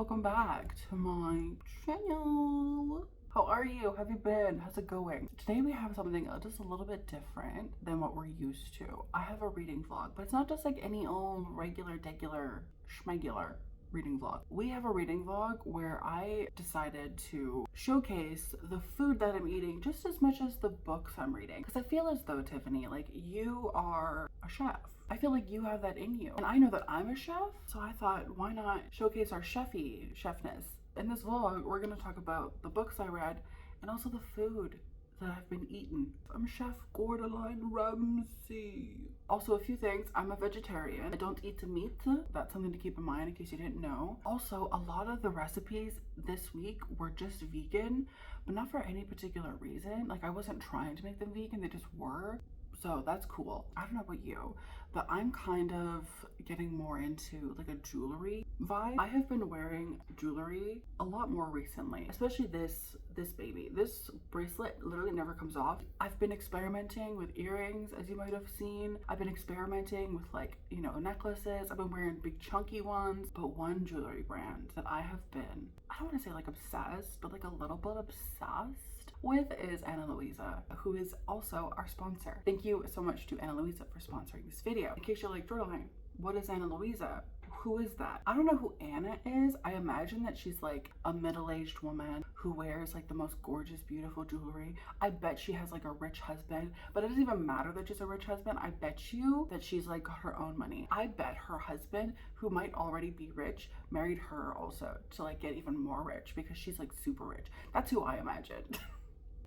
welcome back to my channel. How are you? How have you been? How's it going? Today we have something just a little bit different than what we're used to. I have a reading vlog, but it's not just like any old regular, degular, schmegular reading vlog. We have a reading vlog where I decided to showcase the food that I'm eating just as much as the books I'm reading. Because I feel as though, Tiffany, like you are a chef. I feel like you have that in you. And I know that I'm a chef, so I thought, why not showcase our chefness? In this vlog, we're gonna talk about the books I read and also the food that I've been eating. I'm Chef Gordeline Ramsay. Also, a few things. I'm a vegetarian. I don't eat meat. That's something to keep in mind in case you didn't know. Also, a lot of the recipes this week were just vegan, but not for any particular reason. Like, I wasn't trying to make them vegan, they just were. So that's cool. I don't know about you, but I'm kind of getting more into like a jewelry vibe. I have been wearing jewelry a lot more recently, especially this baby. This bracelet literally never comes off. I've been experimenting with earrings, as you might have seen. I've been experimenting with like, you know, necklaces. I've been wearing big chunky ones, but one jewelry brand that I have been, I don't want to say like obsessed, but like a little bit obsessed with is Ana Luisa, who is also our sponsor. Thank you so much to Ana Luisa for sponsoring this video. In case you're like, Jordan, what is Ana Luisa? Who is that? I don't know who Anna is. I imagine that she's like a middle-aged woman who wears like the most gorgeous, beautiful jewelry. I bet she has like a rich husband, but it doesn't even matter that she's a rich husband. I bet you that she's like got her own money. I bet her husband, who might already be rich, married her also to like get even more rich because she's like super rich. That's who I imagine.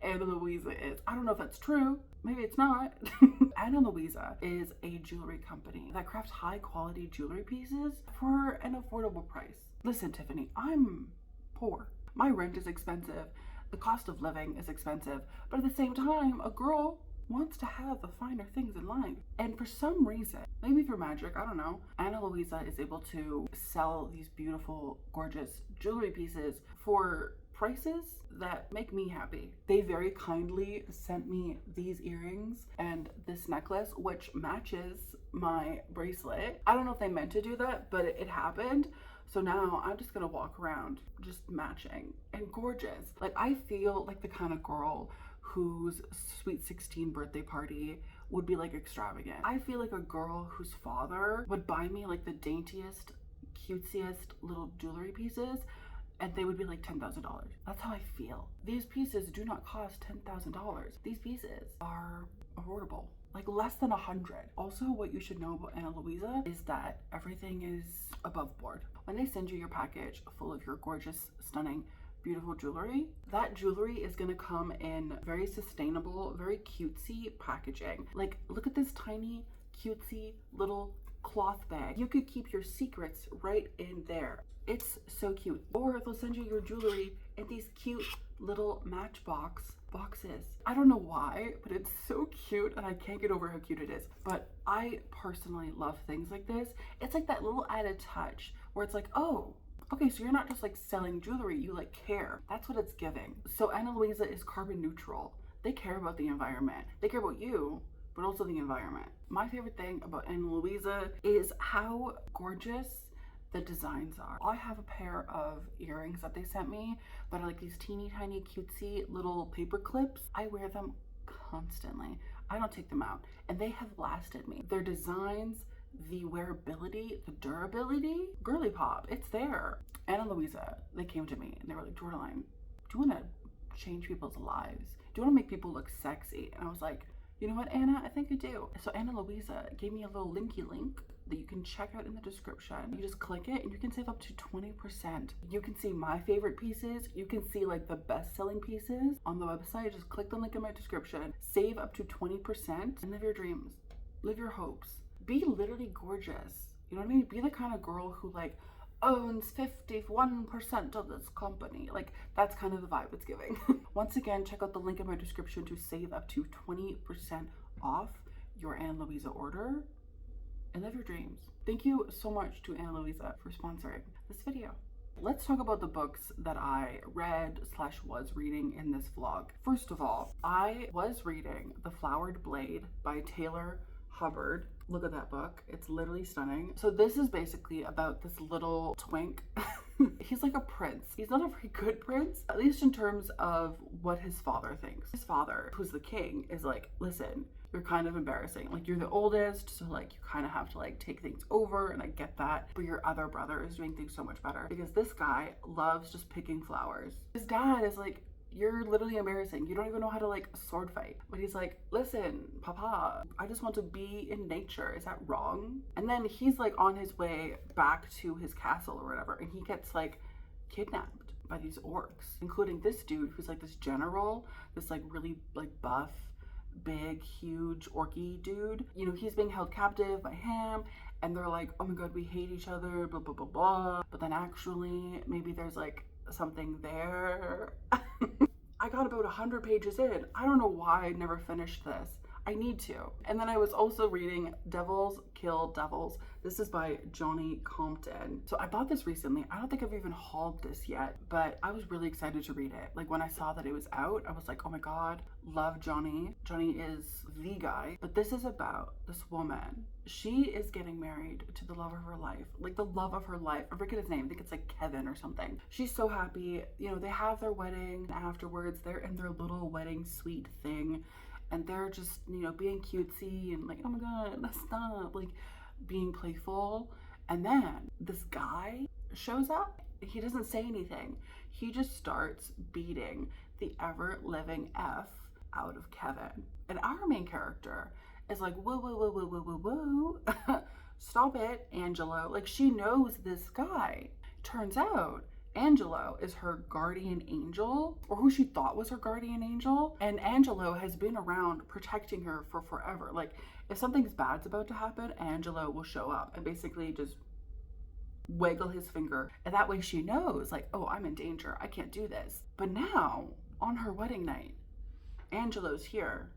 Ana Luisa is. I don't know if that's true. Maybe it's not. Ana Luisa is a jewelry company that crafts high quality jewelry pieces for an affordable price. Listen, Tiffany, I'm poor. My rent is expensive. The cost of living is expensive. But at the same time, a girl wants to have the finer things in life. And for some reason, maybe through magic, I don't know, Ana Luisa is able to sell these beautiful, gorgeous jewelry pieces for prices that make me happy. They very kindly sent me these earrings and this necklace, which matches my bracelet. I don't know if they meant to do that, but it happened. So now I'm just gonna walk around just matching and gorgeous. Like, I feel like the kind of girl whose sweet 16 birthday party would be like extravagant. I feel like a girl whose father would buy me like the daintiest, cutesiest little jewelry pieces, and they would be like $10,000. That's how I feel. These pieces do not cost $10,000. These pieces are affordable, like less than 100. Also, what you should know about Ana Luisa is that everything is above board. When they send you your package full of your gorgeous, stunning, beautiful jewelry, that jewelry is gonna come in very sustainable, very cutesy packaging. Like, look at this tiny, cutesy little cloth bag. You could keep your secrets right in there. It's so cute. Or they'll send you your jewelry in these cute little matchbox boxes. I don't know why, but it's so cute and I can't get over how cute it is. But I personally love things like this. It's like that little added touch where it's like, oh, okay, so you're not just like selling jewelry, you like care. That's what it's giving. So Ana Luisa is carbon neutral. They care about the environment. They care about you, but also the environment. My favorite thing about Ana Luisa is how gorgeous the designs are. I have a pair of earrings that they sent me that are like these teeny tiny cutesy little paper clips. I wear them constantly. I don't take them out, and they have lasted me. Their designs, the wearability, the durability, girly pop, it's there. Ana Luisa, they came to me and they were like, Jordan, do you want to change people's lives? Do you want to make people look sexy? And I was like, you know what, Anna, I think I do. So Ana Luisa gave me a little linky link that you can check out in the description. You just click it and you can save up to 20%. You can see my favorite pieces. You can see like the best-selling pieces on the website. Just click the link in my description. Save up to 20% and live your dreams. Live your hopes. Be literally gorgeous. You know what I mean? Be the kind of girl who like owns 51% of this company. Like, that's kind of the vibe it's giving. Once again, check out the link in my description to save up to 20% off your Ana Luisa order and live your dreams. Thank you so much to Ana Luisa for sponsoring this video. Let's talk about the books that I read / was reading in this vlog. First of all, I was reading The Flowered Blade by Taylor Hubbard. Look at that book. It's literally stunning. So this is basically about this little twink. He's like a prince. He's not a very good prince, at least in terms of what his father thinks. His father, who's the king, is like, listen, you're kind of embarrassing. Like, you're the oldest, so like you kind of have to like take things over, and I get that. But your other brother is doing things so much better because this guy loves just picking flowers. His dad is like, you're literally embarrassing. You don't even know how to like sword fight. But he's like, listen, Papa, I just want to be in nature. Is that wrong? And then he's like on his way back to his castle or whatever, and he gets like kidnapped by these orcs, including this dude who's like this general, this like really like buff, big, huge orky dude. You know, he's being held captive by him, and they're like, oh my god, we hate each other, blah blah blah blah. But then actually maybe there's like something there. I got about 100 pages in. I don't know why I never finished this. I need to. And then I was also reading Devils Kill Devils. This is by Johnny Compton. So I bought this recently. I don't think I've even hauled this yet, but I was really excited to read it. Like, when I saw that it was out, I was like, oh my god, love Johnny. Johnny is the guy. But this is about this woman. She is getting married to the love of her life. Like, the love of her life. I forget his name. I think it's like Kevin or something. She's so happy. You know, they have their wedding. Afterwards, they're in their little wedding suite thing. And they're just, you know, being cutesy and like, oh my god, let's stop. Like, being playful. And then this guy shows up. He doesn't say anything. He just starts beating the ever-living F out of Kevin. And our main character is like, whoa, whoa, whoa, whoa, whoa, whoa, whoa. Stop it, Angelo. Like, she knows this guy. Turns out Angelo is her guardian angel, or who she thought was her guardian angel. And Angelo has been around protecting her for forever. Like, if something's bad's about to happen, Angelo will show up and basically just wiggle his finger. And that way she knows, like, oh, I'm in danger. I can't do this. But now, on her wedding night, Angelo's here,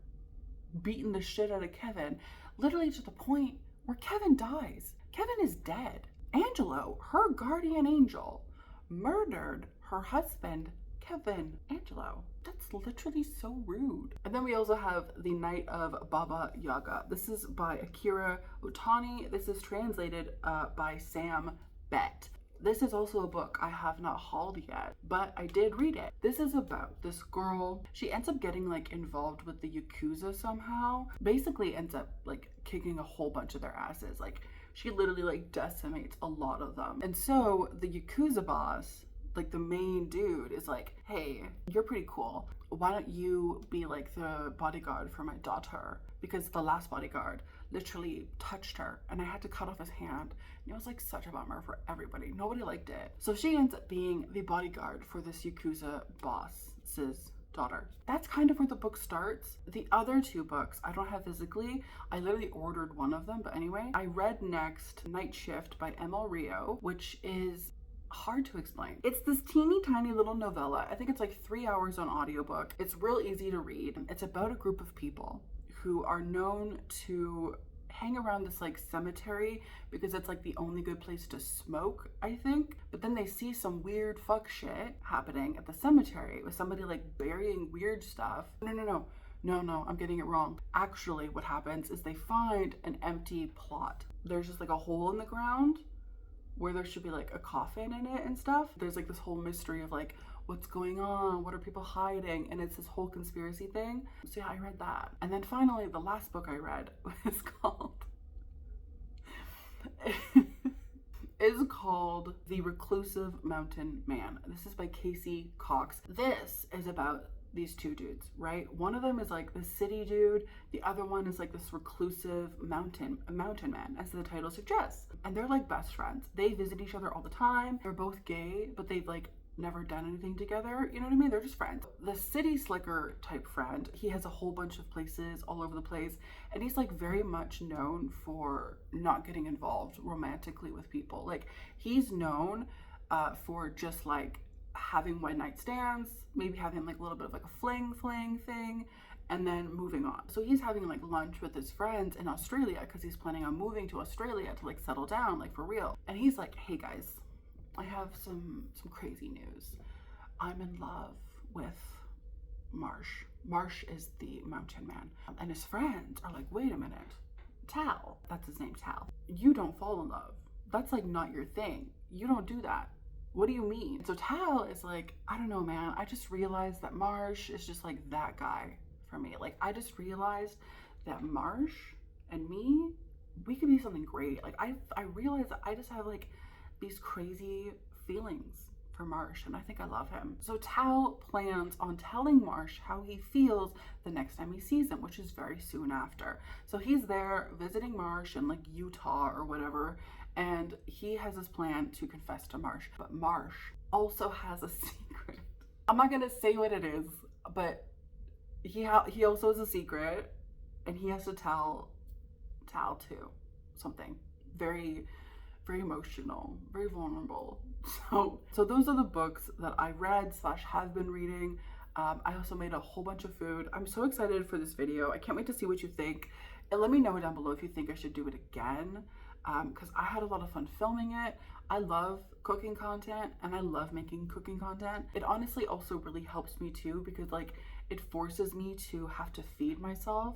beating the shit out of Kevin, literally to the point where Kevin dies. Kevin is dead. Angelo, her guardian angel, murdered her husband, Kevin. Angelo. That's literally so rude. And then we also have The Night of Baba Yaga. This is by Akira Utani. This is translated by Sam Bett. This is also a book I have not hauled yet, but I did read it. This is about this girl. She ends up getting like involved with the Yakuza somehow. Basically ends up like kicking a whole bunch of their asses. Like, she literally like decimates a lot of them. And so the Yakuza boss, like the main dude, is like, hey, you're pretty cool. Why don't you be like the bodyguard for my daughter? Because the last bodyguard literally touched her and I had to cut off his hand. And it was like such a bummer for everybody. Nobody liked it. So she ends up being the bodyguard for this Yakuza boss's daughter. That's kind of where the book starts. The other two books I don't have physically. I literally ordered one of them, but anyway. I read next Night Shift by Emil Rio, which is hard to explain. It's this teeny tiny little novella. I think it's like 3 hours on audiobook. It's real easy to read. It's about a group of people who are known to hang around this like cemetery because it's like the only good place to smoke, I think. But then they see some weird fuck shit happening at the cemetery with somebody like burying weird stuff. No, I'm getting it wrong. Actually, what happens is they find an empty plot. There's just like a hole in the ground where there should be like a coffin in it and stuff. There's like this whole mystery of like, what's going on? What are people hiding? And it's this whole conspiracy thing. So yeah, I read that. And then finally, the last book I read was called The Reclusive Mountain Man. This is by Casey Cox. This is about these two dudes, right? One of them is like the city dude. The other one is like this reclusive mountain man, as the title suggests. And they're like best friends. They visit each other all the time. They're both gay, but they've like never done anything together. You know what I mean? They're just friends. The city slicker type friend, he has a whole bunch of places all over the place. And he's like very much known for not getting involved romantically with people. Like, he's known for just like having one night stands, maybe having like a little bit of like a fling thing, and then moving on. So he's having like lunch with his friends in Australia because he's planning on moving to Australia to like settle down, like for real. And he's like, hey guys, I have some crazy news. I'm in love with Marsh. Marsh is the mountain man. And his friends are like, wait a minute. Tal. That's his name, Tal. You don't fall in love. That's like not your thing. You don't do that. What do you mean? So Tal is like, I don't know, man. I just realized that Marsh is just like that guy for me. Like, I just realized that Marsh and me, we could be something great. Like, I realized that I just have like these crazy feelings for Marsh, and I think I love him. So Tal plans on telling Marsh how he feels the next time he sees him, which is very soon after. So he's there visiting Marsh in like Utah or whatever, and he has this plan to confess to Marsh. But Marsh also has a secret. I'm not gonna say what it is, but he also has a secret, and he has to tell Tal too. Something very, very emotional, very vulnerable. So those are the books that I read / have been reading. I also made a whole bunch of food. I'm so excited for this video. I can't wait to see what you think. And let me know down below if you think I should do it again, because I had a lot of fun filming it. I love cooking content, and I love making cooking content. It honestly also really helps me too, because like it forces me to have to feed myself,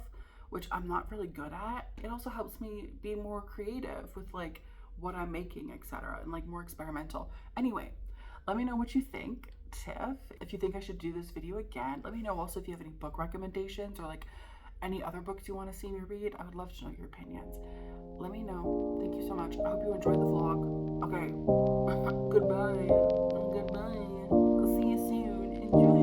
which I'm not really good at. It also helps me be more creative with like what I'm making, etc., and like more experimental. Anyway, let me know what you think, Tiff. If you think I should do this video again, let me know also if you have any book recommendations or like any other books you want to see me read. I would love to know your opinions. Let me know. Thank you so much. I hope you enjoyed the vlog. Okay. Goodbye. Goodbye. I'll see you soon. Enjoy.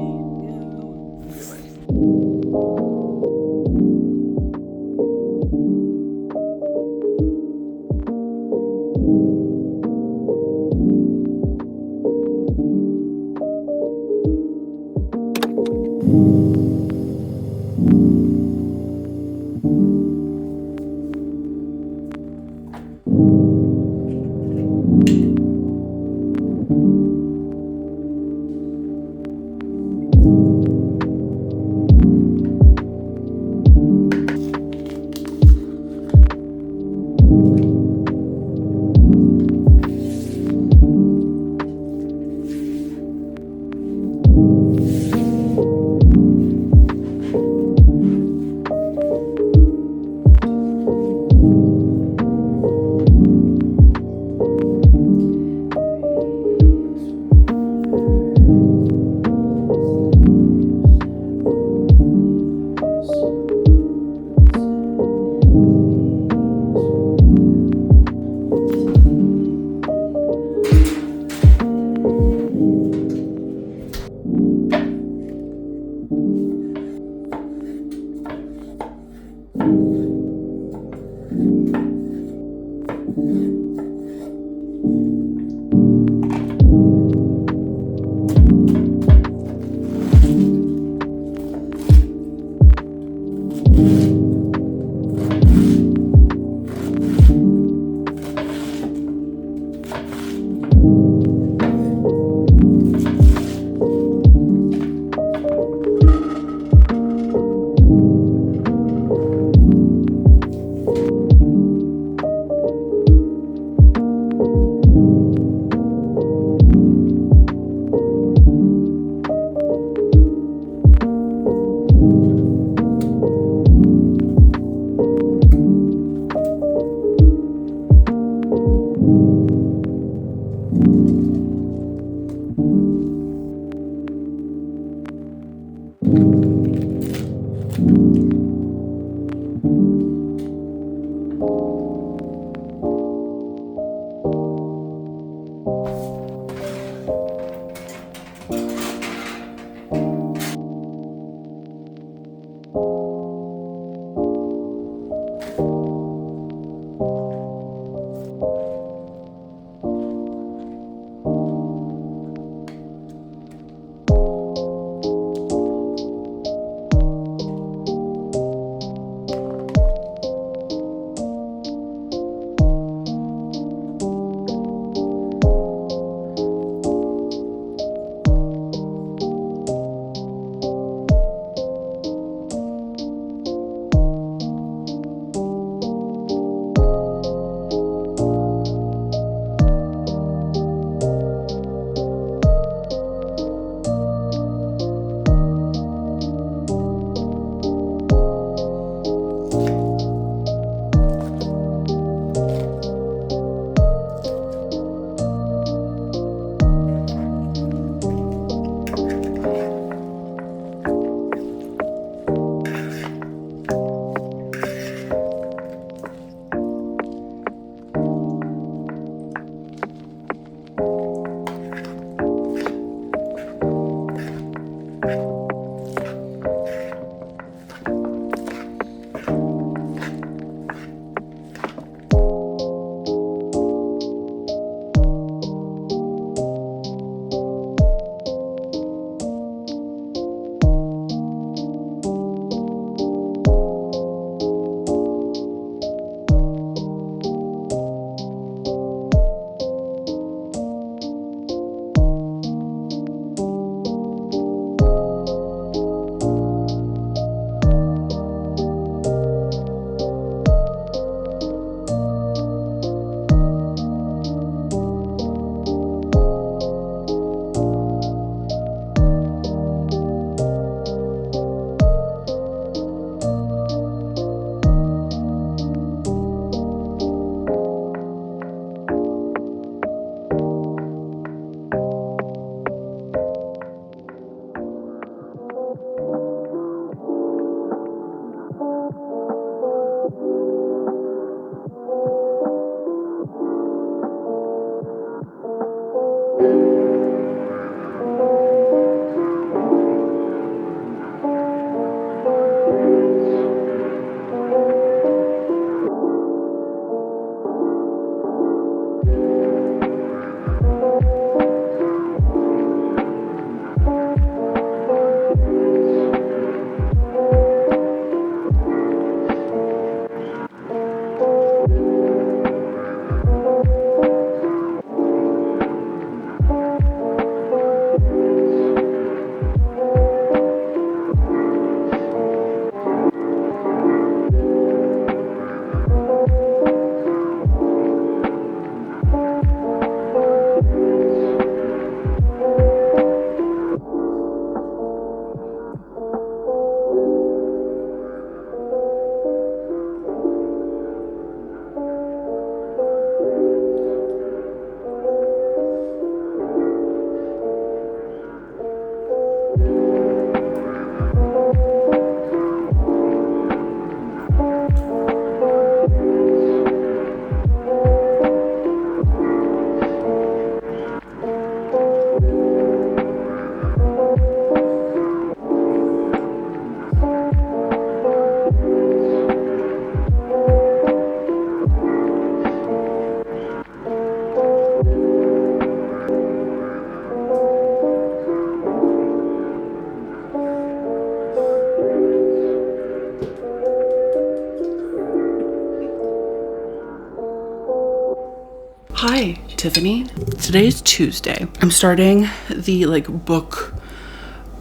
Hi, Tiffany. Today's Tuesday. I'm starting the book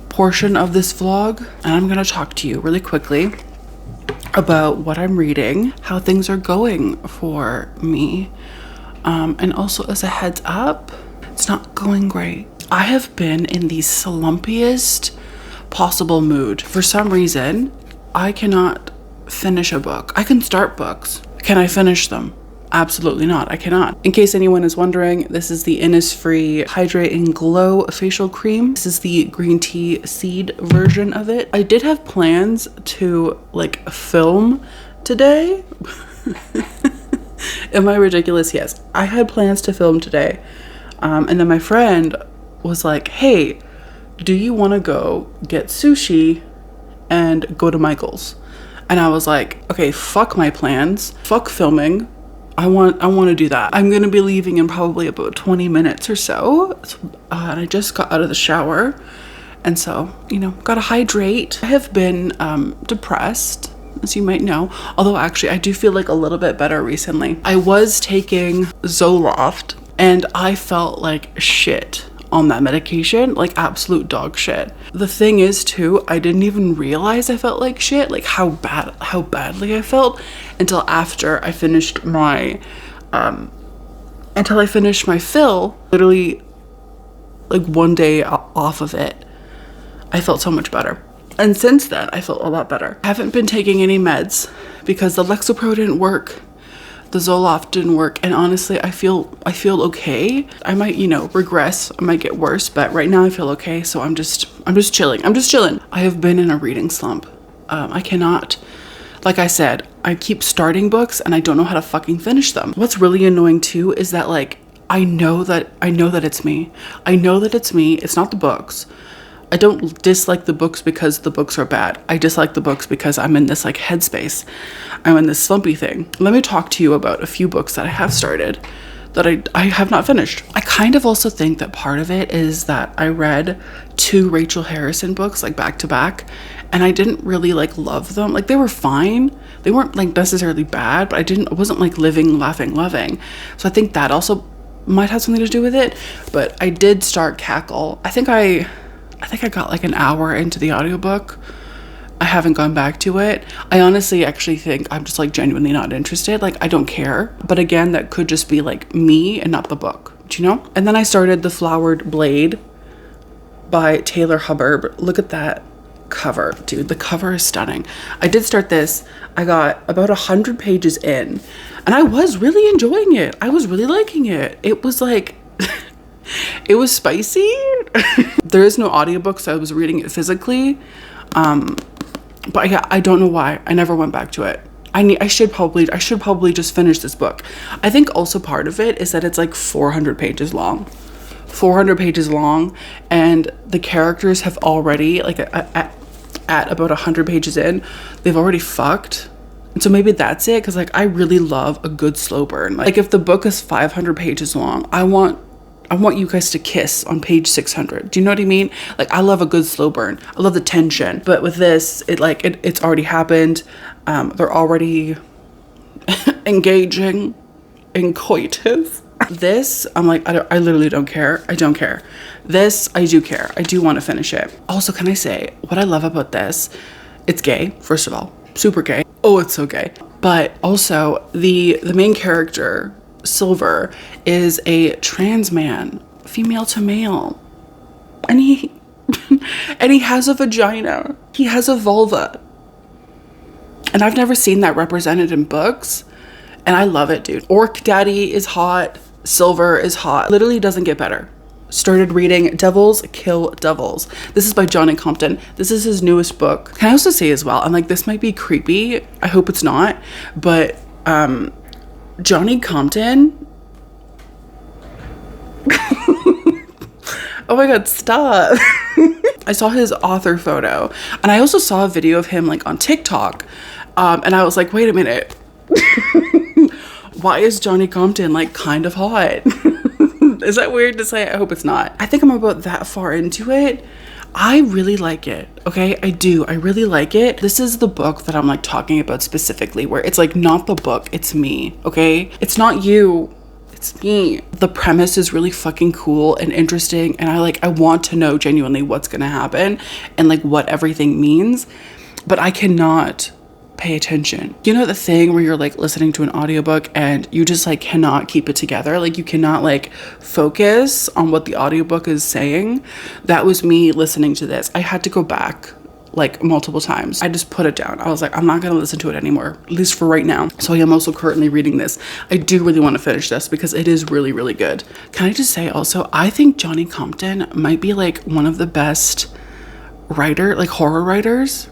portion of this vlog, and I'm gonna talk to you really quickly about what I'm reading, how things are going for me, and also as a heads up, it's not going great. I have been in the slumpiest possible mood. For some reason, I cannot finish a book. I can start books. Can I finish them? Absolutely not. I cannot. In case anyone is wondering, this is the Innisfree Hydrate and Glow facial cream. This is the green tea seed version of it. I did have plans to film today. Am I ridiculous? Yes. I had plans to film today. And then my friend was like, hey, do you want to go get sushi and go to Michael's? And I was like, okay, fuck my plans. Fuck filming. I want to do that. I'm going to be leaving in probably about 20 minutes or so. And I just got out of the shower. And so, gotta hydrate. I have been depressed, as you might know. Although actually, I do feel a little bit better recently. I was taking Zoloft and I felt like shit on that medication, absolute dog shit. The thing is too, I didn't even realize I felt like shit, how badly I felt until after I finished my fill. Literally one day off of it, I felt so much better. And since then, I felt a lot better. I haven't been taking any meds because the Lexapro didn't work. The Zoloft didn't work, and honestly, I feel okay. I might, regress. I might get worse, but right now I feel okay. So I'm just chilling. I have been in a reading slump. I cannot, like I said, I keep starting books and I don't know how to fucking finish them. What's really annoying too is that I know that it's me. I know that it's me. It's not the books. I don't dislike the books because the books are bad. I dislike the books because I'm in this headspace. I'm in this slumpy thing. Let me talk to you about a few books that I have started that I have not finished. I kind of also think that part of it is that I read 2 Rachel Harrison books back to back, and I didn't really love them. They were fine. They weren't necessarily bad, but I wasn't living, laughing, loving. So I think that also might have something to do with it. But I did start Cackle. I think I got an hour into the audiobook. I haven't gone back to it. I honestly actually think I'm just genuinely not interested. I don't care. But again, that could just be me and not the book. Do you know? And then I started The Flowered Blade by Taylor Hubbard. Look at that cover, dude. The cover is stunning. I did start this. I got about 100 pages in and I was really enjoying it. I was really liking it. It was it was spicy. There is no audiobook, so I was reading it physically. But yeah, I don't know why. I never went back to it. I should probably just finish this book. I think also part of it is that it's 400 pages long. 400 pages long, and the characters have already at about 100 pages in, they've already fucked. And so maybe that's it, because I really love a good slow burn. If the book is 500 pages long, I want you guys to kiss on page 600. Do you know what I mean? I love a good slow burn. I love the tension. But with this, it's already happened. They're already engaging in coitus. This, I'm I literally don't care. I don't care. This, I do care. I do want to finish it. Also, can I say, what I love about this, it's gay, first of all. Super gay. Oh, it's so gay. But also, the main character, Silver, is a trans man, female to male, and he has a vagina. He has a vulva, and I've never seen that represented in books, and I love it, dude. Orc Daddy is hot. Silver is hot. Literally doesn't get better. Started reading Devils Kill Devils. This is by Johnny Compton. This is his newest book. Can I also say as well, I'm this might be creepy. I hope it's not, but Johnny Compton. Oh my god, stop. I saw his author photo, and I also saw a video of him on TikTok, and I was wait a minute. Why is Johnny Compton kind of hot? Is that weird to say? I hope it's not. I think I'm about that far into it. I really like it. Okay, I do. I really like it. This is the book that I'm talking about specifically, where it's not the book, it's me. Okay, it's not you. It's me. The premise is really fucking cool and interesting, and I want to know genuinely what's gonna happen and like what everything means, but I cannot pay attention. You know the thing where you're like listening to an audiobook and you just like cannot keep it together, like you cannot like focus on what the audiobook is saying? That was me listening to this. I had to go back like multiple times. I just put it down. I was like, I'm not gonna listen to it anymore, at least for right now. So I am also currently reading this. I do really want to finish this because it is really, really good. Can I just say also, I think Johnny Compton might be like one of the best horror writers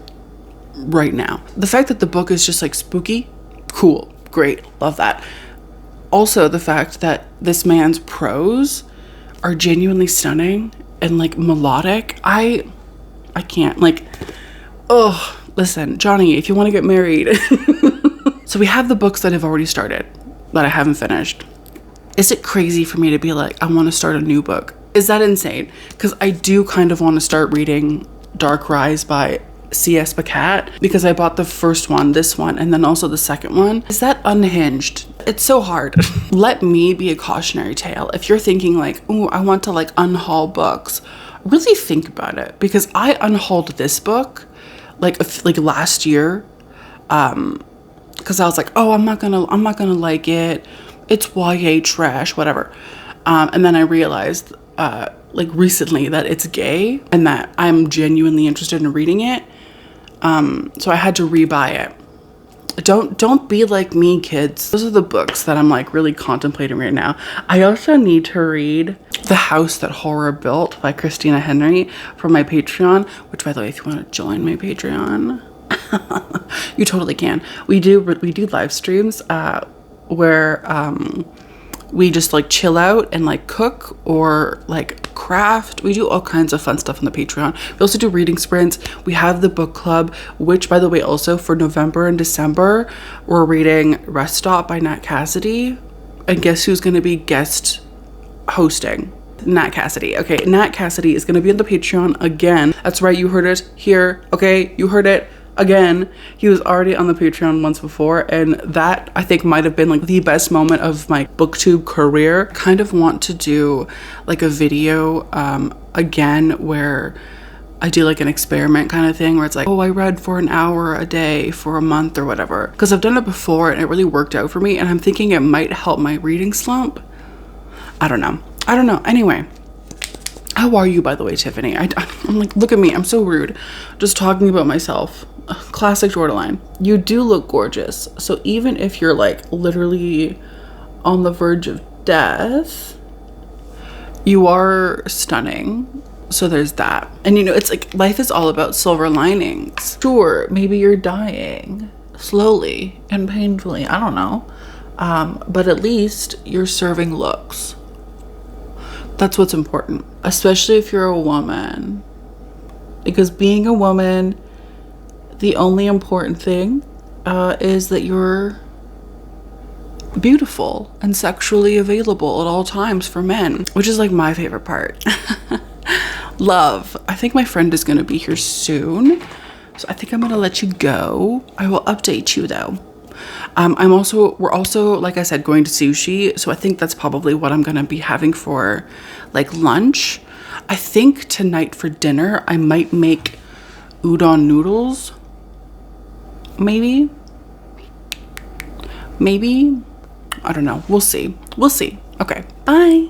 right now. The fact that the book is just like spooky, cool, great, love that. Also the fact that this man's prose are genuinely stunning and like melodic. I can't, like, oh, listen, Johnny, if you want to get married. So we have the books that I've already started that I haven't finished. Is it crazy for me to be like, I want to start a new book? Is that insane? Because I do kind of want to start reading Dark Rise by C.S. Pacat, because I bought the first one, this one, and then also the second one. Is that unhinged? It's so hard. Let me be a cautionary tale. If you're thinking like, oh, I want to like unhaul books, really think about it, because I unhauled this book like last year, because I was like, oh, I'm not gonna like it. It's YA trash, whatever. And then I realized like recently that it's gay and that I'm genuinely interested in reading it. So I had to rebuy it. Don't be like me, kids. Those are the books that I'm like really contemplating right now. I also need to read The House That Horror Built by Christina Henry for my Patreon, which, by the way, if you want to join my Patreon, you totally can. We do live streams where we just like chill out and like cook or like craft. We do all kinds of fun stuff on the Patreon. We also do reading sprints. We have the book club, which, by the way, also for November and December, we're reading Rest Stop by Nat Cassidy. And guess who's going to be guest hosting? Nat Cassidy. Okay, Nat Cassidy is going to be on the Patreon again. That's right, you heard it here. Okay, you heard it again. He was already on the Patreon once before, and that I think might have been like the best moment of my booktube career. Kind of want to do like a video again where I do like an experiment kind of thing where it's like, oh, I read for an hour a day for a month or whatever, because I've done it before and it really worked out for me, and I'm thinking it might help my reading slump. I don't know. Anyway, how are you, by the way, Tiffany? I'm like, look at me, I'm so rude just talking about myself. Classic Jordaline. You do look gorgeous. So even if you're like literally on the verge of death, you are stunning. So there's that. And you know, it's like life is all about silver linings. Sure, maybe you're dying slowly and painfully, I don't know, but at least you're serving looks. That's what's important, especially if you're a woman, because being a woman, the only important thing is that you're beautiful and sexually available at all times for men, which is like my favorite part. Love. I think my friend is going to be here soon, so I think I'm going to let you go. I will update you though. We're also, like I said, going to sushi, so I think that's probably what I'm going to be having for like lunch. I think tonight for dinner I might make udon noodles. Maybe. I don't know. We'll see. Okay, bye.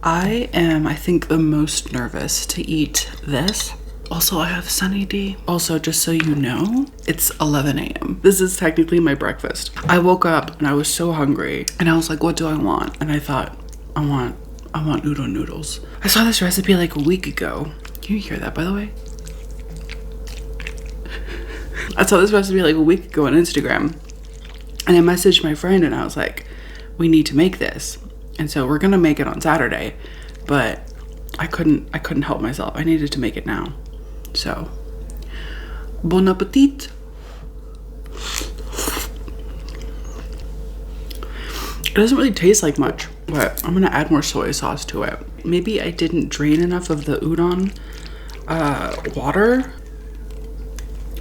I am, I think, the most nervous to eat this. Also, I have Sunny D. Also, just so you know, it's 11 a.m. This is technically my breakfast. I woke up and I was so hungry and I was like, what do I want? And I thought, I want udon noodles. I saw this recipe like a week ago. Can you hear that, by the way? I saw this recipe like a week ago on Instagram and I messaged my friend and I was like, we need to make this. And so we're gonna make it on Saturday, but I couldn't help myself. I needed to make it now. So, bon appetit. It doesn't really taste like much, but I'm gonna add more soy sauce to it. Maybe I didn't drain enough of the udon water.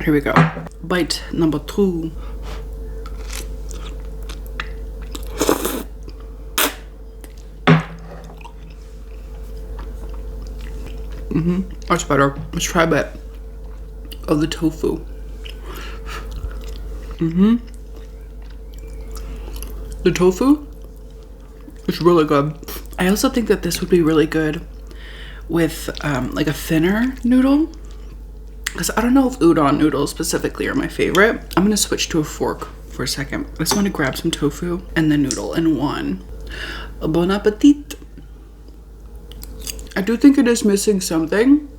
Here we go. Bite number 2. Much better. Let's try a bit of the tofu. The tofu is really good. I also think that this would be really good with like a thinner noodle, because I don't know if udon noodles specifically are my favorite. I'm gonna switch to a fork for a second. I just want to grab some tofu and the noodle in one. Bon appetit. I do think it is missing something.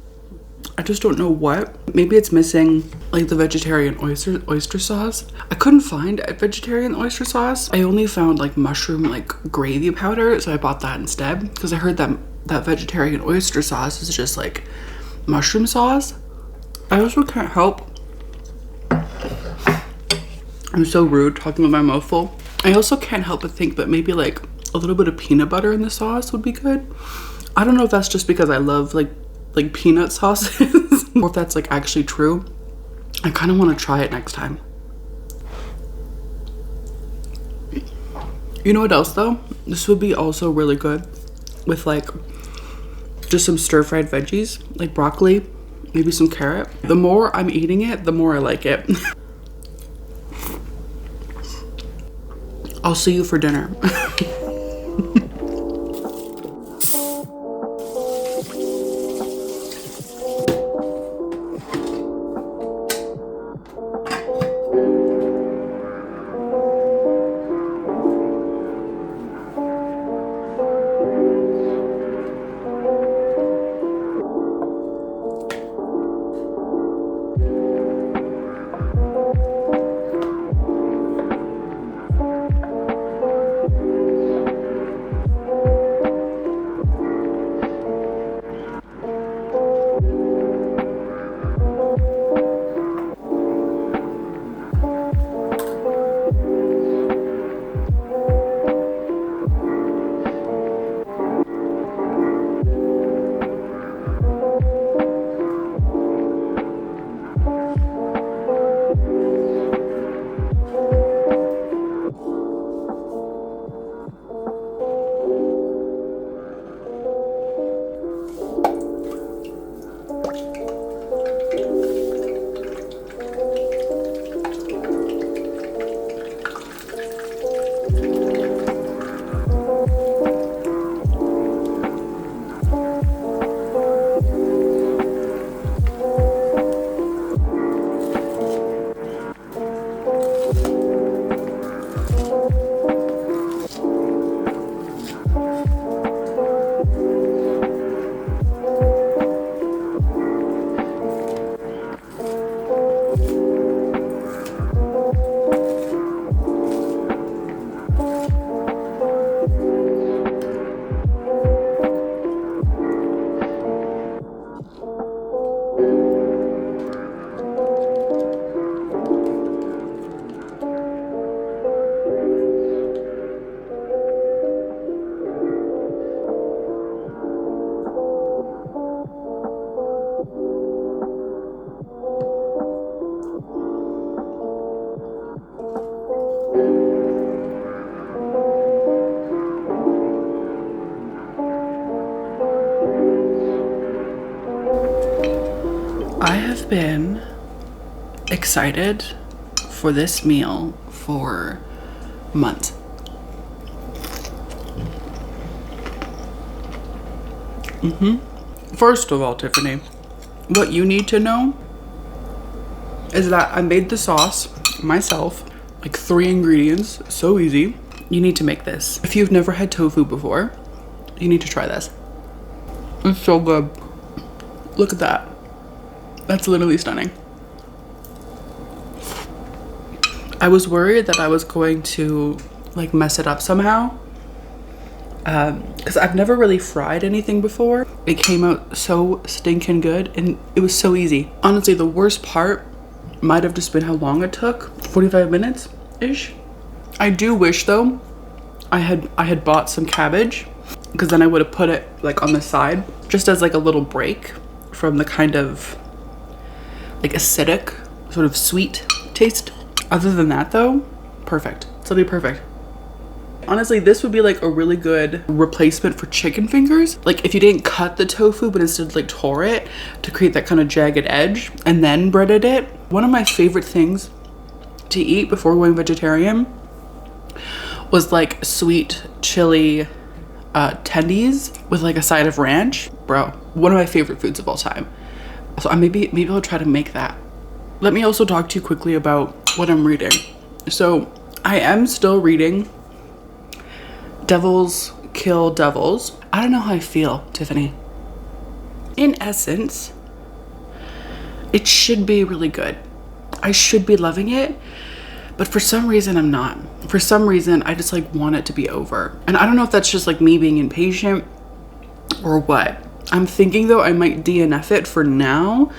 I just don't know what. Maybe it's missing like the vegetarian oyster sauce. I couldn't find a vegetarian oyster sauce. I only found like mushroom like gravy powder, so I bought that instead because I heard that vegetarian oyster sauce is just like mushroom sauce. I also can't help. I'm so rude talking with my mouth full. I also can't help but think that maybe like a little bit of peanut butter in the sauce would be good. I don't know if that's just because I love like peanut sauces or if that's like actually true. I kind of want to try it next time. You know what else though? This would be also really good with like just some stir-fried veggies, like broccoli, maybe some carrot. The more I'm eating it, the more I like it. I'll see you for dinner. I have been excited for this meal for months. First of all, Tiffany, what you need to know is that I made the sauce myself, like 3 ingredients, so easy. You need to make this. If you've never had tofu before, you need to try this. It's so good. Look at that. That's literally stunning. I was worried that I was going to like mess it up somehow, because I've never really fried anything before. It came out so stinking good and it was so easy. Honestly, the worst part might have just been how long it took. 45 minutes ish. I do wish though I had bought some cabbage, because then I would have put it like on the side just as like a little break from the kind of like acidic sort of sweet taste. Other than that though, perfect. It's literally perfect. Honestly, this would be like a really good replacement for chicken fingers. Like if you didn't cut the tofu but instead like tore it to create that kind of jagged edge and then breaded it. One of my favorite things to eat before going vegetarian was like sweet chili tendies with like a side of ranch. Bro, one of my favorite foods of all time. So maybe I'll try to make that. Let me also talk to you quickly about what I'm reading. So I am still reading Devils Kill Devils. I don't know how I feel, Tiffany. In essence, it should be really good. I should be loving it, but for some reason I'm not. For some reason I just like want it to be over. And I don't know if that's just like me being impatient or what. I'm thinking though I might DNF it for now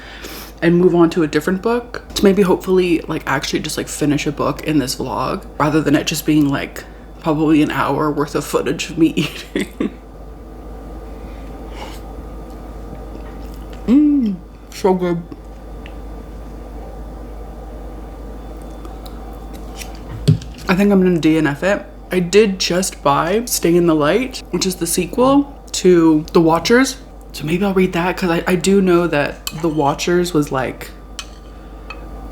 and move on to a different book to maybe hopefully like actually just like finish a book in this vlog rather than it just being like probably an hour worth of footage of me eating. So good. I think I'm gonna DNF it. I did just buy Stay in the Light, which is the sequel to The Watchers. So maybe I'll read that, because I do know that The Watchers was like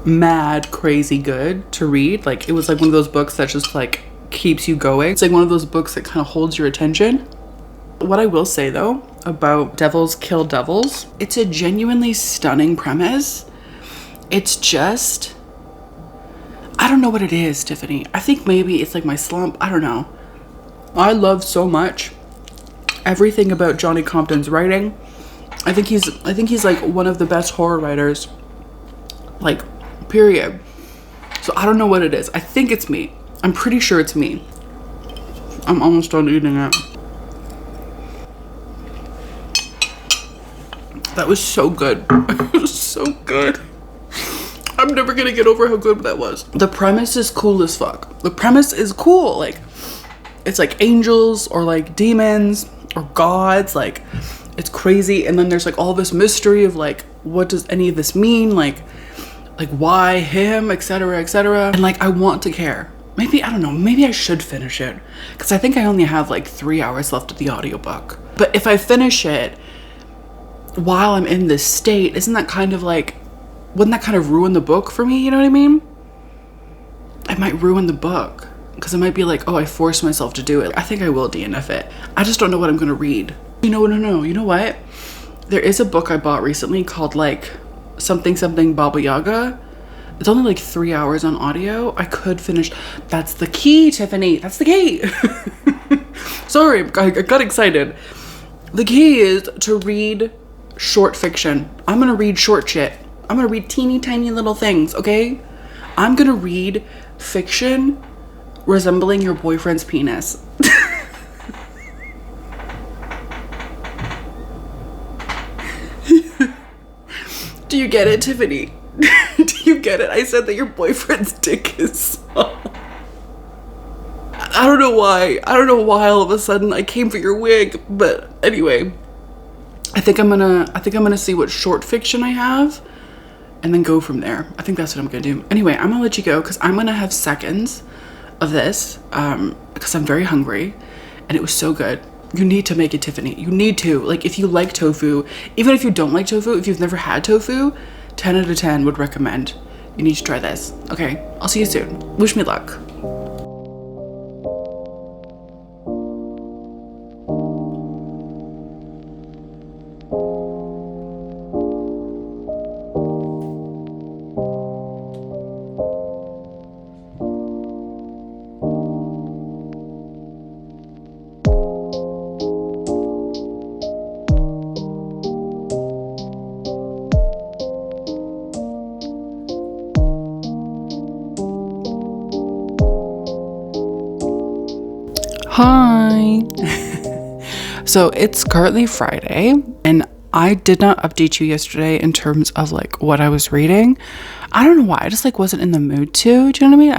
mad crazy good to read. Like it was like one of those books that just like keeps you going. It's like one of those books that kind of holds your attention. What I will say though about Devils Kill Devils, it's a genuinely stunning premise. It's just, I don't know what it is, Tiffany. I think maybe it's like my slump. I don't know. I love so much everything about Johnny Compton's writing. I think he's like one of the best horror writers, like, period. So I don't know what it is. I think it's me. I'm pretty sure it's me. I'm almost done eating it. That was so good. It was so good. I'm never gonna get over how good that was. The premise is cool as fuck. The premise is cool. Like, it's like angels or like demons or gods. Like, it's crazy. And then there's like all this mystery of like, what does any of this mean? Like why him, etc., etc. And like, I want to care. Maybe, I don't know, maybe I should finish it, because I think I only have like 3 hours left of the audiobook. But if I finish it while I'm in this state, isn't that kind of like, wouldn't that kind of ruin the book for me? You know what I mean? It might ruin the book, because it might be like, oh, I forced myself to do it. I think I will DNF it. I just don't know what I'm gonna read. No, you know what? There is a book I bought recently called like something Baba Yaga. It's only like 3 hours on audio. I could finish. That's the key, Tiffany. That's the key. Sorry, I got excited. The key is to read short fiction. I'm gonna read short shit. I'm gonna read teeny tiny little things, okay? I'm gonna read fiction resembling your boyfriend's penis. Do you get it, Tiffany? Do you get it? I said that your boyfriend's dick is small. I don't know why. I don't know why all of a sudden I came for your wig, but anyway, I think I'm gonna see what short fiction I have and then go from there. I think that's what I'm gonna do. Anyway, I'm gonna let you go because I'm gonna have seconds of this because I'm very hungry and it was so good. You need to make it, Tiffany. You need to. Like, if you like tofu, even if you don't like tofu, if you've never had tofu, 10 out of 10 would recommend. You need to try this. Okay, I'll see you soon. Wish me luck. Hi. So it's currently Friday, and I did not update you yesterday in terms of like what I was reading. I don't know why. I just like wasn't in the mood to. Do you know what I mean?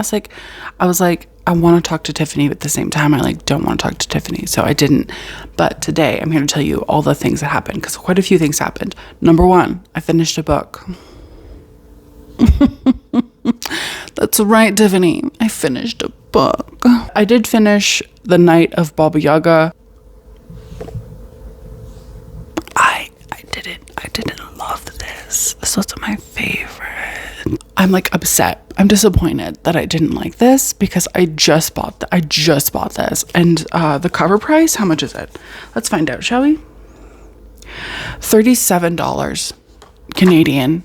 I was like, I want to talk to Tiffany, but at the same time, I like don't want to talk to Tiffany. So I didn't. But today I'm here to tell you all the things that happened, because quite a few things happened. Number one, I finished a book. That's right, Tiffany. I finished a book. I did finish The Night of Baba Yaga. I didn't love this. This wasn't my favorite. I'm like upset. I'm disappointed that I didn't like this, because I just bought this. And the cover price, how much is it? Let's find out, shall we? $37 Canadian.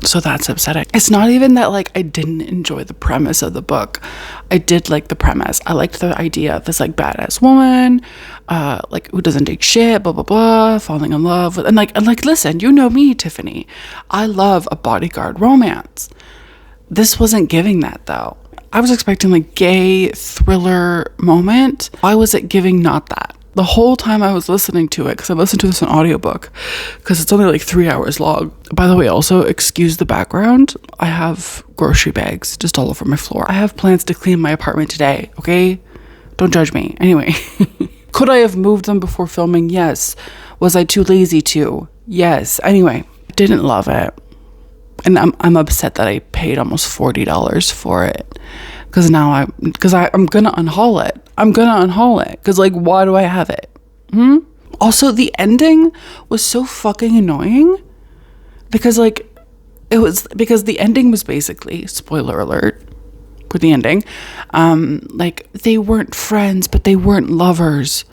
So that's upsetting. It's not even that like I didn't enjoy the premise of the book. I did like the premise. I liked the idea of this like badass woman, like who doesn't take shit, blah blah blah, falling in love with, and like listen, you know me, Tiffany. I love a bodyguard romance. This wasn't giving that though. I was expecting like gay thriller moment. Why was it giving not that? The whole time I was listening to it, because I listened to this on audiobook, because it's only like 3 hours long. By the way, also, excuse the background. I have grocery bags just all over my floor. I have plans to clean my apartment today, okay? Don't judge me. Anyway, could I have moved them before filming? Yes. Was I too lazy to? Yes. Anyway, didn't love it. And I'm upset that I paid almost $40 for it. Because now I'm going to unhaul it. Because like, why do I have it? Also, the ending was so fucking annoying. Because like, because the ending was basically, spoiler alert for the ending. Like, they weren't friends, but they weren't lovers.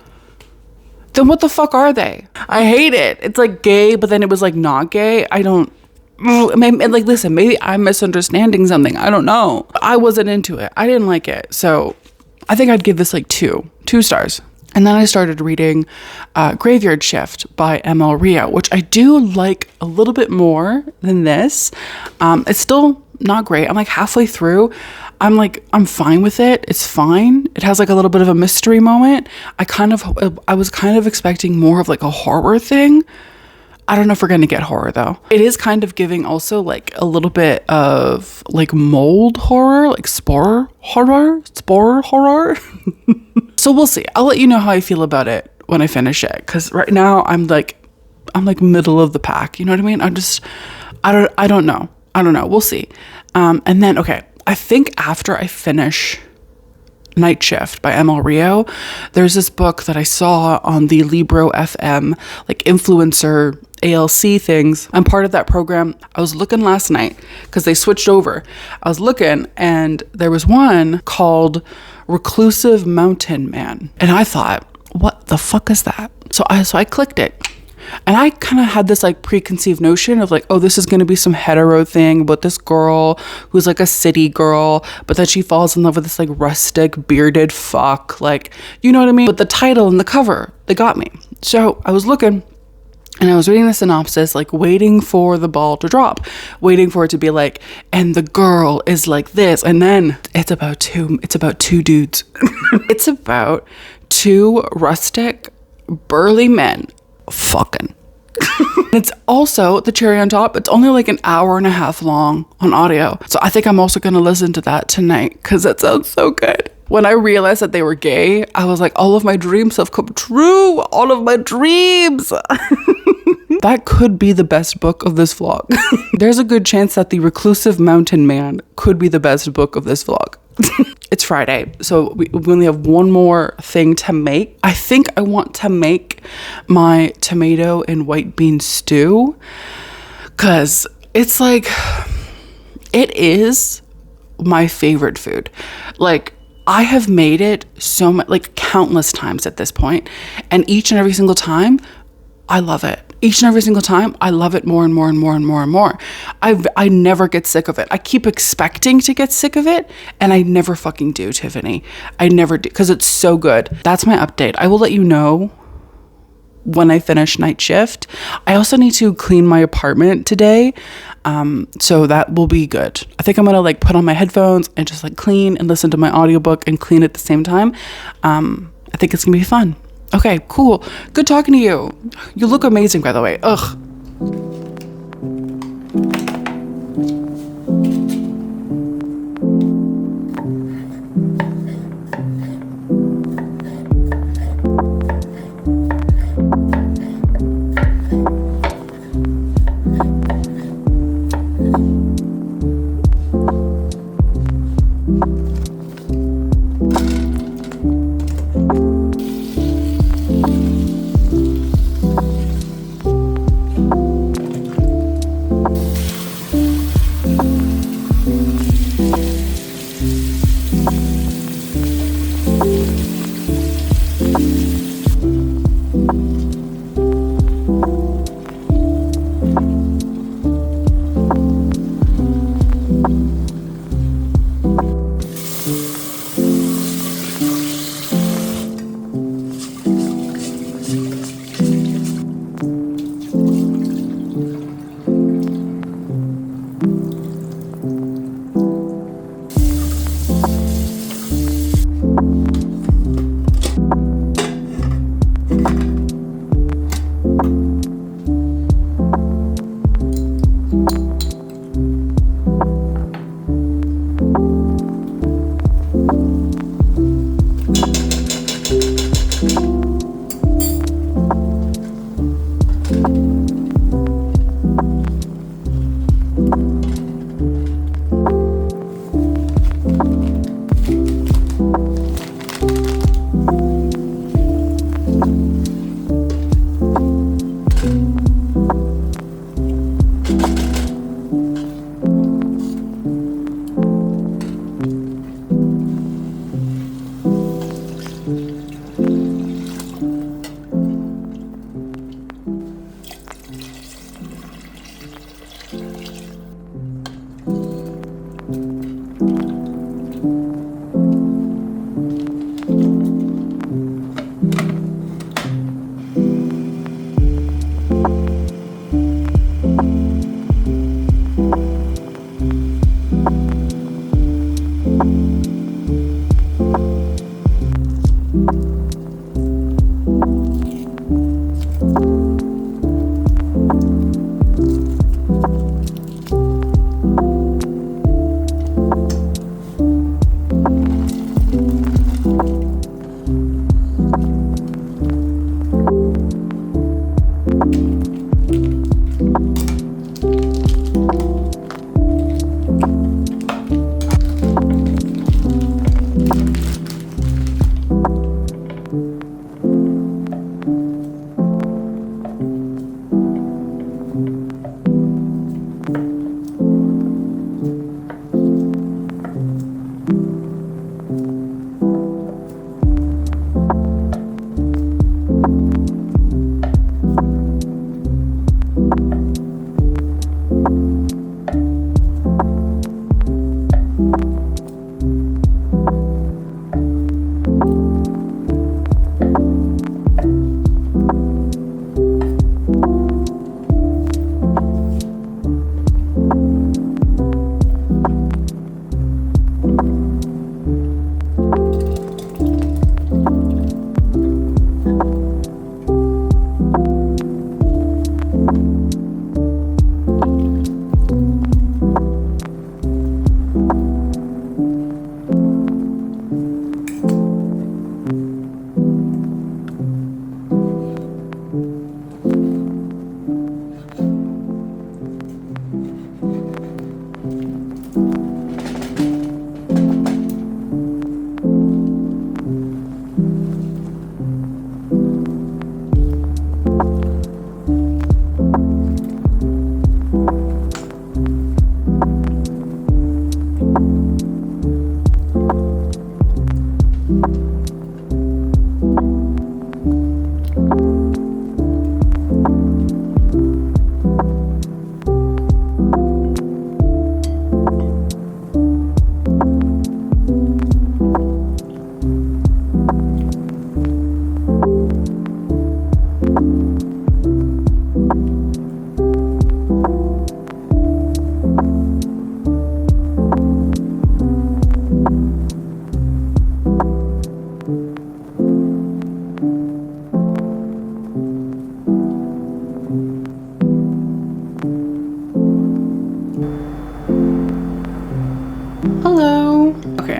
Then what the fuck are they? I hate it. It's like gay, but then it was like not gay. Like, listen, maybe I'm misunderstanding something. I don't know. I wasn't into it. I didn't like it. So I think I'd give this like two stars. And then I started reading Graveyard Shift by ML Rio, which I do like a little bit more than this. It's still not great. I'm like halfway through. I'm fine with it. It's fine. It has like a little bit of a mystery moment. I was kind of expecting more of like a horror thing. I don't know if we're going to get horror though. It is kind of giving also like a little bit of like mold horror, like spore horror. So we'll see. I'll let you know how I feel about it when I finish it. Cause right now I'm like middle of the pack. You know what I mean? I don't know. We'll see. And then, okay. I think after I finish Night Shift by ML Rio, there's this book that I saw on the Libro FM, like influencer ALC things. I'm part of that program. I was looking last night because they switched over. I was looking and there was one called Reclusive Mountain Man. And I thought, what the fuck is that? So I clicked it. And I kind of had this like preconceived notion of like, oh, this is going to be some hetero thing about this girl who's like a city girl, but then she falls in love with this like rustic bearded fuck. Like, you know what I mean? But the title and the cover, they got me. So I was looking and I was reading the synopsis, like waiting for the ball to drop, waiting for it to be like, and the girl is like this. And then it's about two dudes. It's about two rustic, burly men fucking. It's also the cherry on top. It's only like an hour and a half long on audio. So I think I'm also going to listen to that tonight because it sounds so good. When I realized that they were gay, I was like, all of my dreams have come true. All of my dreams. That could be the best book of this vlog. There's a good chance that The Reclusive Mountain Man could be the best book of this vlog. It's Friday, so we only have one more thing to make. I think I want to make my tomato and white bean stew because it's like, it is my favorite food. Like, I have made it so much, like countless times at this point, and each and every single time, I love it. Each and every single time, I love it more and more and more and more and more. I never get sick of it. I keep expecting to get sick of it, and I never fucking do, Tiffany. I never do, because it's so good. That's my update. I will let you know when I finish night shift. I also need to clean my apartment today. So that will be good. I think I'm gonna like put on my headphones and just like clean and listen to my audiobook and clean at the same time. I think it's gonna be fun. Okay, cool. Good talking to you. You look amazing, by the way. Ugh.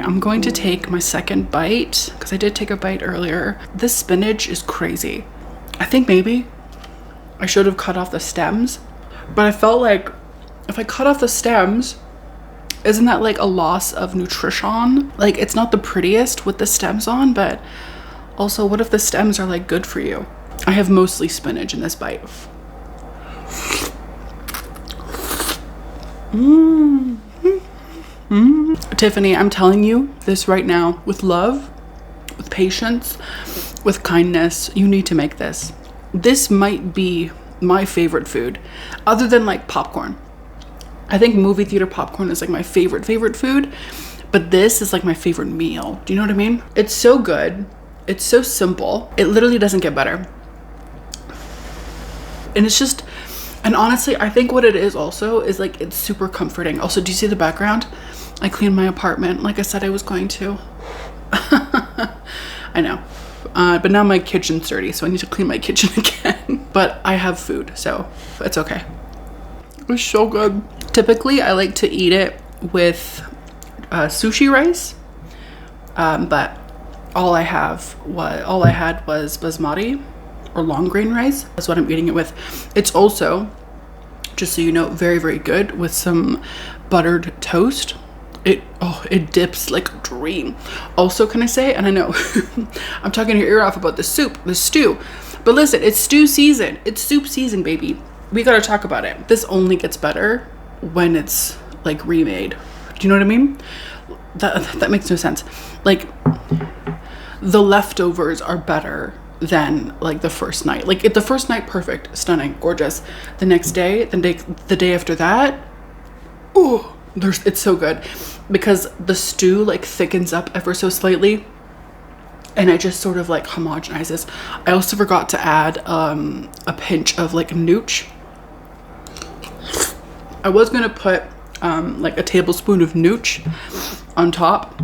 I'm going to take my second bite because I did take a bite earlier. This spinach is crazy. I think maybe I should have cut off the stems, but I felt like if I cut off the stems, isn't that like a loss of nutrition? Like, it's not the prettiest with the stems on, but also what if the stems are like good for you? I have mostly spinach in this bite. Tiffany, I'm telling you this right now with love, with patience, with kindness. You need to make this. This might be my favorite food other than like popcorn. I think movie theater popcorn is like my favorite food, but this is like my favorite meal. Do you know what I mean? It's so good. It's so simple. It literally doesn't get better. And it's just, and honestly, I think what it is also is like, it's super comforting. Also, do you see the background? I cleaned my apartment like I said I was going to. I know. But now my kitchen's dirty, so I need to clean my kitchen again. But I have food, so it's okay. It's so good. Typically, I like to eat it with sushi rice, but all I had was basmati or long grain rice. That's what I'm eating it with. It's also, just so you know, very, very good with some buttered toast. It dips like a dream. Also, can I say, and I know I'm talking your ear off about the stew, but listen, it's stew season. It's soup season, baby. We gotta talk about it. This only gets better when it's like remade. Do you know what I mean? That makes no sense. Like, the leftovers are better than like the first night. Like, the first night, perfect, stunning, gorgeous. The next day, the day after that, oh, it's so good because the stew like thickens up ever so slightly, and it just sort of like homogenizes. I also forgot to add a pinch of like nooch. I was gonna put like a tablespoon of nooch on top,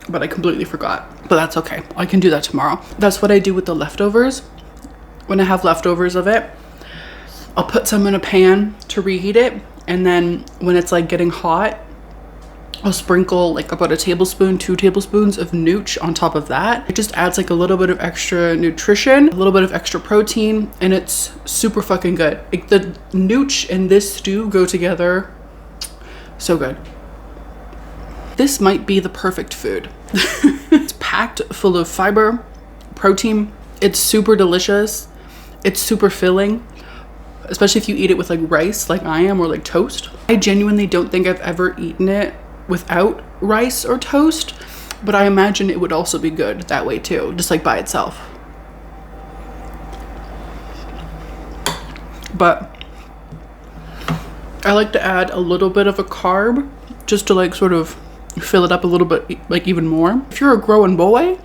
but I completely forgot. But that's okay. I can do that tomorrow. That's what I do with the leftovers. When I have leftovers of it, I'll put some in a pan to reheat it, and then when it's like getting hot, I'll sprinkle like about a tablespoon, 2 tablespoons of nooch on top of that. It just adds like a little bit of extra nutrition, a little bit of extra protein, and it's super fucking good. Like, the nooch and this stew go together so good. This might be the perfect food. It's packed full of fiber, protein. It's super delicious. It's super filling, especially if you eat it with like rice like I am, or like toast. I genuinely don't think I've ever eaten it without rice or toast, but I imagine it would also be good that way too, just like by itself. But I like to add a little bit of a carb just to like sort of fill it up a little bit, like even more. If you're a growing boy,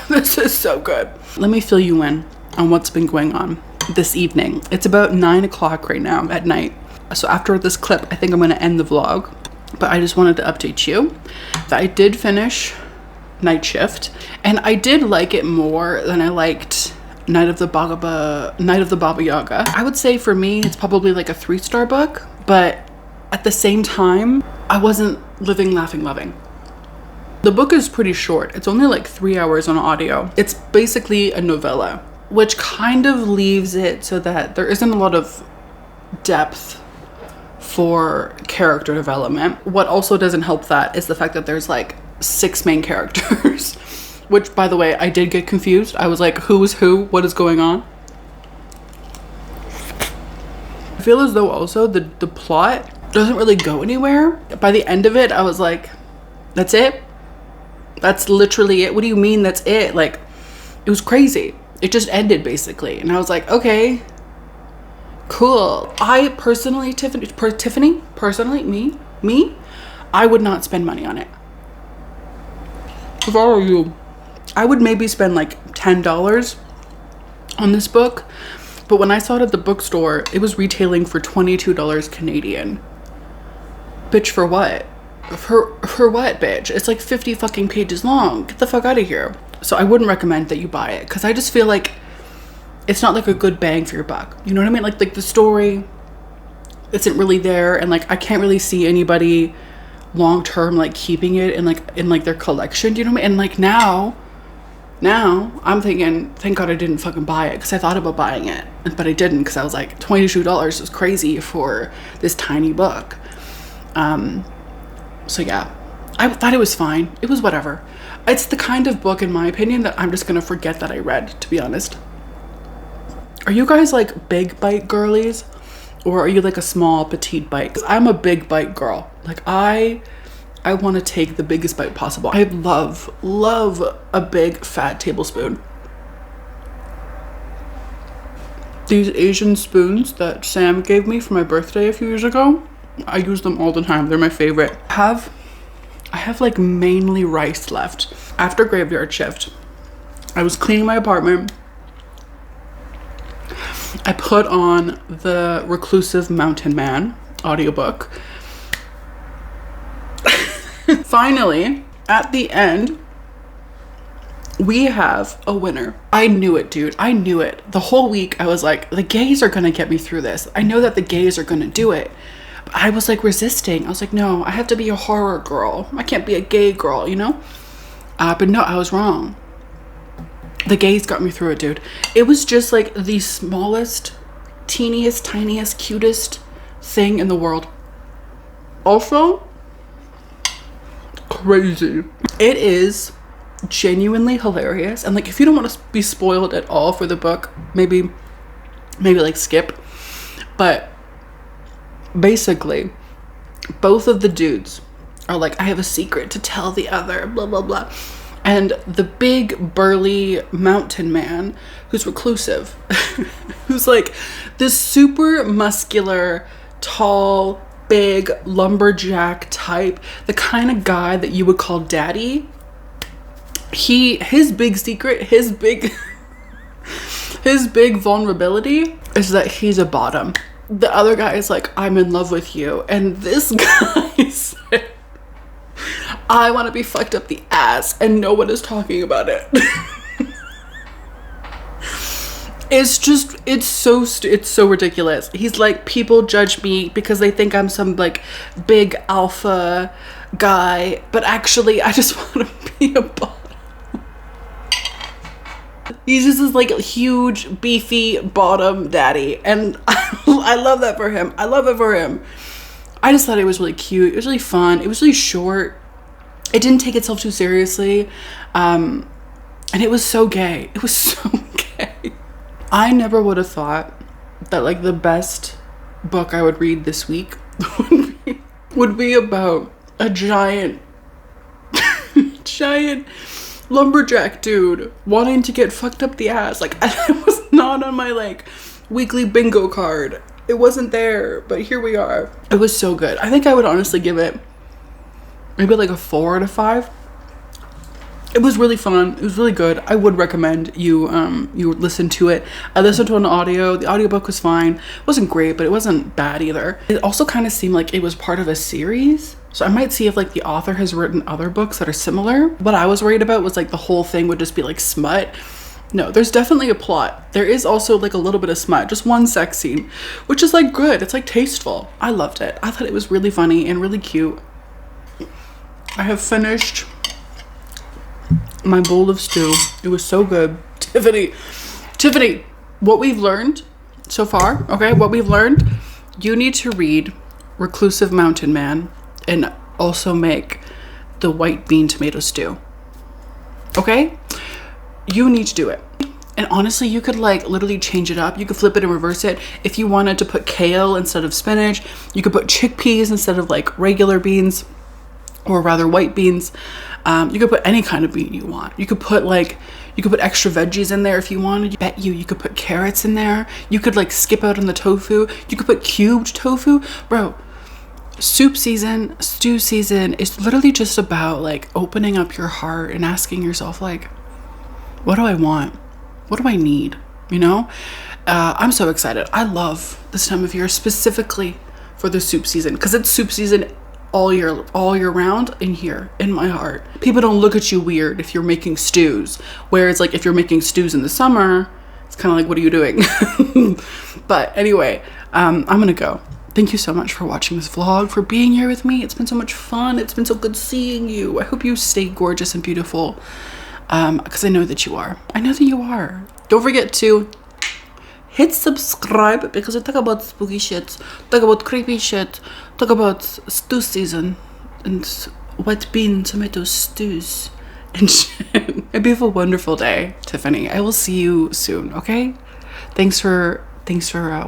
this is so good. Let me fill you in on what's been going on this evening. It's about 9 o'clock right now at night. So after this clip, I think I'm gonna end the vlog, but I just wanted to update you that I did finish Night Shift, and I did like it more than I liked Night of the Baba Yaga. I would say for me, it's probably like a 3-star book, but at the same time, I wasn't living, laughing, loving. The book is pretty short. It's only like 3 hours on audio. It's basically a novella, which kind of leaves it so that there isn't a lot of depth for character development. What also doesn't help that is the fact that there's like 6 main characters, which, by the way, I did get confused. I was like, who is who? What is going on? I feel as though also the plot doesn't really go anywhere. By the end of it, I was like, that's it? That's literally it? What do you mean that's it? Like, it was crazy. It just ended basically. And I was like, okay, cool. I personally, Tiffany, me, I would not spend money on it. If I were you, I would maybe spend like $10 on this book. But when I saw it at the bookstore, it was retailing for $22 Canadian. Bitch, for what? For what, bitch? It's like 50 fucking pages long. Get the fuck out of here. So I wouldn't recommend that you buy it, because I just feel like it's not like a good bang for your buck. You know what I mean? Like the story isn't really there, and like I can't really see anybody long term, like keeping it in like their collection. Do you know what I mean? And like now I'm thinking, thank God I didn't fucking buy it, because I thought about buying it, but I didn't, because I was like, $22 is crazy for this tiny book. So yeah, I thought it was fine. It was whatever. It's the kind of book, in my opinion, that I'm just gonna forget that I read, to be honest. Are you guys like big bite girlies, or are you like a small petite bite? 'Cause I'm a big bite girl. Like I want to take the biggest bite possible. I love a big fat tablespoon. These Asian spoons that Sam gave me for my birthday a few years ago, I use them all the time. They're my favorite. I have like mainly rice left. After graveyard shift, I was cleaning my apartment. I put on the Reclusive Mountain Man audiobook. Finally, at the end, we have a winner. I knew it, dude. I knew it. The whole week, I was like, the gays are gonna get me through this. I know that the gays are gonna do it. But I was like resisting. I was like, no, I have to be a horror girl. I can't be a gay girl, you know? But no, I was wrong. The gays got me through it, dude. It was just like the smallest, teeniest, tiniest, cutest thing in the world. Also, crazy. It is genuinely hilarious, and like if you don't want to be spoiled at all for the book, maybe like skip. But basically, both of the dudes are like, I have a secret to tell the other, blah blah blah. And the big burly mountain man, who's reclusive, who's like this super muscular, tall, big lumberjack type, the kind of guy that you would call daddy. His big secret, his big vulnerability is that he's a bottom. The other guy is like, I'm in love with you, and this guy said, I want to be fucked up the ass, and no one is talking about it. It's so ridiculous. He's like, people judge me because they think I'm some like big alpha guy, but actually I just want to be a bottom. He's just this like huge beefy bottom daddy, and I love that for him. I love it for him. I just thought it was really cute. It was really fun. It was really short. It didn't take itself too seriously, and it was so gay. It was so gay. I never would have thought that like the best book I would read this week would be about a giant lumberjack dude wanting to get fucked up the ass. Like, it was not on my like weekly bingo card. It wasn't there, but here we are. It was so good. I think I would honestly give it maybe like a 4 out of 5. It was really fun. It was really good. I would recommend you listen to it. I listened to an audio. The audiobook was fine. It wasn't great, but it wasn't bad either. It also kind of seemed like it was part of a series. So I might see if like the author has written other books that are similar. What I was worried about was like the whole thing would just be like smut. No, there's definitely a plot. There is also like a little bit of smut, just one sex scene, which is like good. It's like tasteful. I loved it. I thought it was really funny and really cute. I have finished my bowl of stew. It was so good. Tiffany, what we've learned so far, okay, what we've learned, you need to read Reclusive Mountain Man and also make the white bean tomato stew. Okay? You need to do it. And honestly, you could like literally change it up. You could flip it and reverse it. If you wanted to put kale instead of spinach, you could put chickpeas instead of like regular beans, or rather white beans. You could put any kind of bean you want. You could put extra veggies in there if you wanted. I bet you could put carrots in there. You could like skip out on the tofu. You could put cubed tofu. Bro, soup season, stew season is literally just about like opening up your heart and asking yourself like, what do I want? What do I need? You know? I'm so excited. I love this time of year specifically for the soup season, because it's soup season all year round in here in my heart. People don't look at you weird if you're making stews, whereas like if you're making stews in the summer, it's kind of like, what are you doing? But anyway, I'm gonna go. thank you so much for watching this vlog, for being here with me. It's been so much fun. It's been so good seeing you. I hope you stay gorgeous and beautiful, because I know that you are. I know that you are. Don't forget to hit subscribe, because I talk about spooky shit, talk about creepy shit, talk about stew season and white bean tomato stews and shit. Hope you have a wonderful day, Tiffany. I will see you soon, okay? Thanks for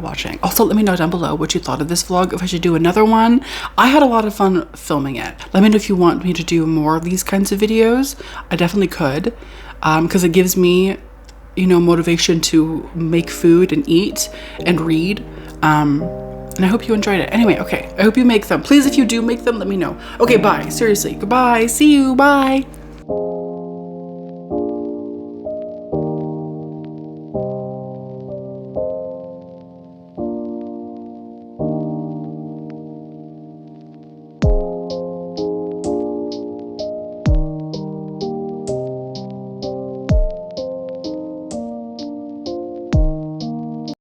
watching. Also, let me know down below what you thought of this vlog, if I should do another one. I had a lot of fun filming it. Let me know if you want me to do more of these kinds of videos. I definitely could, because it gives me, you know, motivation to make food and eat and read. And I hope you enjoyed it. Anyway, okay, I hope you make them. Please, if you do make them, let me know. Okay, bye. Seriously, goodbye. See you. Bye.